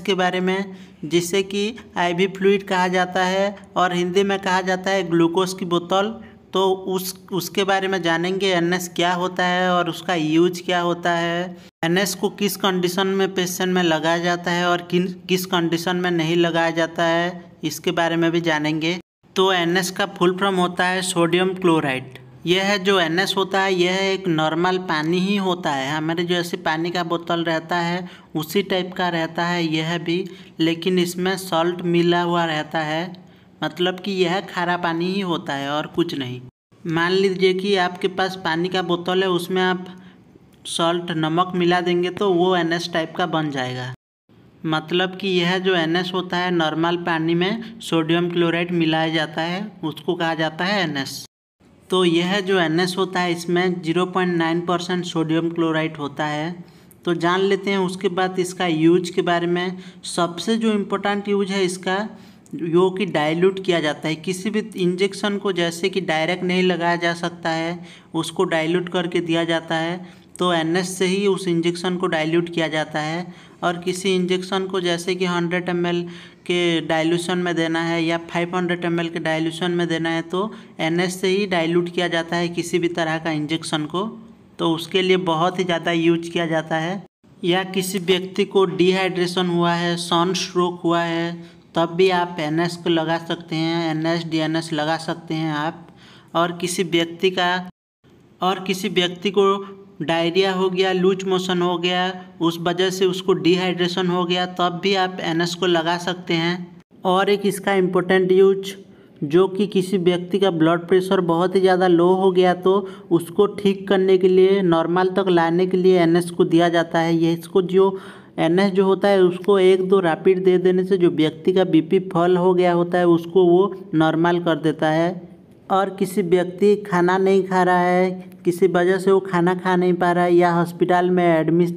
के बारे में, जिसे कि IV फ्लूइड कहा जाता है और हिंदी में कहा जाता है ग्लूकोज की बोतल। तो उसके बारे में जानेंगे NS क्या होता है और उसका यूज क्या होता है, NS को किस कंडीशन में पेशेंट में लगाया जाता है और किस कंडीशन में नहीं लगाया जाता है, इसके बारे में भी जानेंगे। तो NS का फुल फॉर्म होता है सोडियम क्लोराइड। यह जो NS होता है यह एक नॉर्मल पानी ही होता है, हमारे जो ऐसे पानी का बोतल रहता है उसी टाइप का रहता है यह भी, लेकिन इसमें सॉल्ट मिला हुआ रहता है, मतलब कि यह खारा पानी ही होता है और कुछ नहीं। मान लीजिए कि आपके पास पानी का बोतल है, उसमें आप सॉल्ट नमक मिला देंगे तो वो NS टाइप का बन जाएगा। मतलब कि यह जो NS होता है नॉर्मल पानी में सोडियम क्लोराइड मिलाया जाता है, उसको कहा जाता है NS। तो यह जो NS होता है इसमें 0.9% सोडियम क्लोराइड होता है। तो जान लेते हैं उसके बाद इसका यूज के बारे में। सबसे जो इम्पोर्टेंट यूज है इसका जो कि डाइल्यूट किया जाता है, किसी भी इंजेक्शन को जैसे कि डायरेक्ट नहीं लगाया जा सकता है, उसको डाइल्यूट करके दिया जाता है। तो NS से ही उस इंजेक्शन को डाइल्यूट किया जाता है। और किसी इंजेक्शन को जैसे कि 100 ml के डाइल्यूशन में देना है या 500 ml के डाइल्यूशन में देना है तो NS से ही डाइल्यूट किया जाता है किसी भी तरह का इंजेक्शन को। तो उसके लिए बहुत ही ज़्यादा यूज किया जाता है। या किसी व्यक्ति को डिहाइड्रेशन हुआ है, सन स्ट्रोक हुआ है, तब भी आप NS को लगा सकते हैं, NS DNS लगा सकते हैं आप। और किसी व्यक्ति को डायरिया हो गया, लूज मोशन हो गया, उस वजह से उसको डिहाइड्रेशन हो गया, तब भी आप NS को लगा सकते हैं। और एक इसका इम्पोर्टेंट यूज जो कि किसी व्यक्ति का ब्लड प्रेशर बहुत ही ज़्यादा लो हो गया तो उसको ठीक करने के लिए, नॉर्मल तक लाने के लिए NS को दिया जाता है। ये इसको जो NS जो होता है उसको 1-2 रैपिड दे देने से जो व्यक्ति का BP फॉल हो गया होता है उसको वो नॉर्मल कर देता है। और किसी व्यक्ति खाना नहीं खा रहा है, किसी वजह से वो खाना खा नहीं पा रहा है या हॉस्पिटल में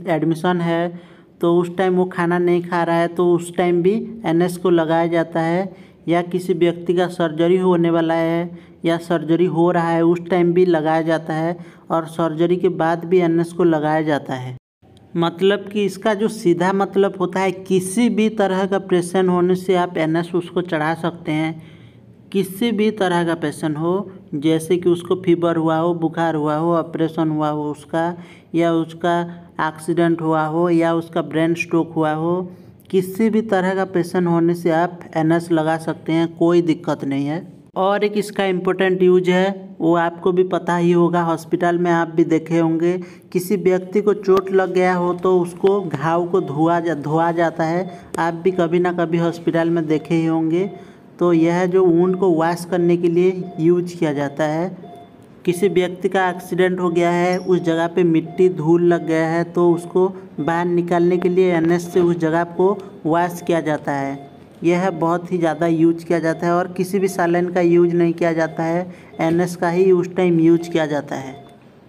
एडमिशन है तो उस टाइम वो खाना नहीं खा रहा है तो उस टाइम भी NS को लगाया जाता है। या किसी व्यक्ति का सर्जरी होने वाला है या सर्जरी हो रहा है उस टाइम भी लगाया जाता है और सर्जरी के बाद भी NS को लगाया जाता है। मतलब कि इसका जो सीधा मतलब होता है किसी भी तरह का पेशेंट होने से आप NS उसको चढ़ा सकते हैं। किसी भी तरह का पेशेंट हो, जैसे कि उसको फीवर हुआ हो, बुखार हुआ हो, ऑपरेशन हुआ हो उसका, या उसका एक्सीडेंट हुआ हो, या उसका ब्रेन स्ट्रोक हुआ हो, किसी भी तरह का पेशेंट होने से आप NS लगा सकते हैं, कोई दिक्कत नहीं है। और एक इसका इम्पोर्टेंट यूज है वो आपको भी पता ही होगा, हॉस्पिटल में आप भी देखे होंगे, किसी व्यक्ति को चोट लग गया हो तो उसको घाव को धोआ जाता है। आप भी कभी ना कभी हॉस्पिटल में देखे ही होंगे। तो यह जो वुंड को वॉश करने के लिए यूज किया जाता है। किसी व्यक्ति का एक्सीडेंट हो गया है, उस जगह पे मिट्टी धूल लग गया है तो उसको बाहर निकालने के लिए NS से उस जगह को वॉश किया जाता है। यह बहुत ही ज़्यादा यूज किया जाता है और किसी भी सलाइन का यूज नहीं किया जाता है, NS का ही उस टाइम यूज किया जाता है।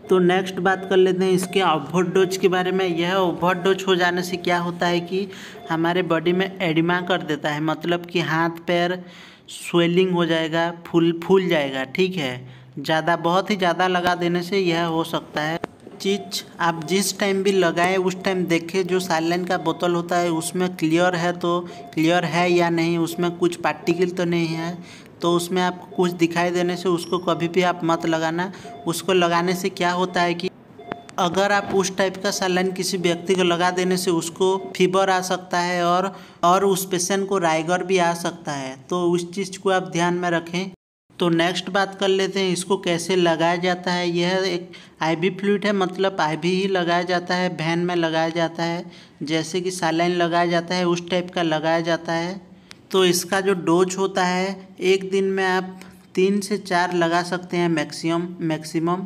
तो नेक्स्ट बात कर लेते हैं इसके ओवरडोज के बारे में। यह ओवरडोज हो जाने से क्या होता है कि हमारे बॉडी में एडिमा कर देता है, मतलब कि हाथ पैर स्वेलिंग हो जाएगा, फूल जाएगा, ठीक है। बहुत ही ज़्यादा लगा देने से यह हो सकता है। चीज़ आप जिस टाइम भी लगाएं उस टाइम देखें जो सैलाइन का बोतल होता है उसमें क्लियर है या नहीं, उसमें कुछ पार्टिकल तो नहीं है। तो उसमें आपको कुछ दिखाई देने से उसको कभी भी आप मत लगाना। उसको लगाने से क्या होता है कि अगर आप उस टाइप का सैलाइन किसी व्यक्ति को लगा देने से उसको फीवर आ सकता है और उस पेशेंट को राइगर भी आ सकता है। तो उस चीज़ को आप ध्यान में रखें। तो नेक्स्ट बात कर लेते हैं इसको कैसे लगाया जाता है। यह एक IV फ्लूइड है, मतलब IV ही लगाया जाता है, वैन में लगाया जाता है, जैसे कि सैलाइन लगाया जाता है उस टाइप का लगाया जाता है। तो इसका जो डोज होता है एक दिन में आप 3 से 4 लगा सकते हैं मैक्सिमम।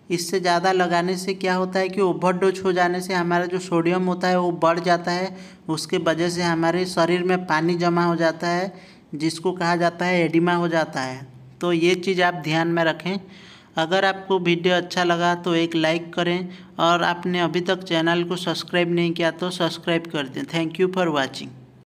इससे ज़्यादा लगाने से क्या होता है कि ओवरडोज हो जाने से हमारा जो सोडियम होता है वो बढ़ जाता है, उसके वजह से हमारे शरीर में पानी जमा हो जाता है जिसको कहा जाता है एडिमा हो जाता है। तो ये चीज़ आप ध्यान में रखें। अगर आपको वीडियो अच्छा लगा तो एक लाइक करें और आपने अभी तक चैनल को सब्सक्राइब नहीं किया तो सब्सक्राइब कर दें। Thank you for watching.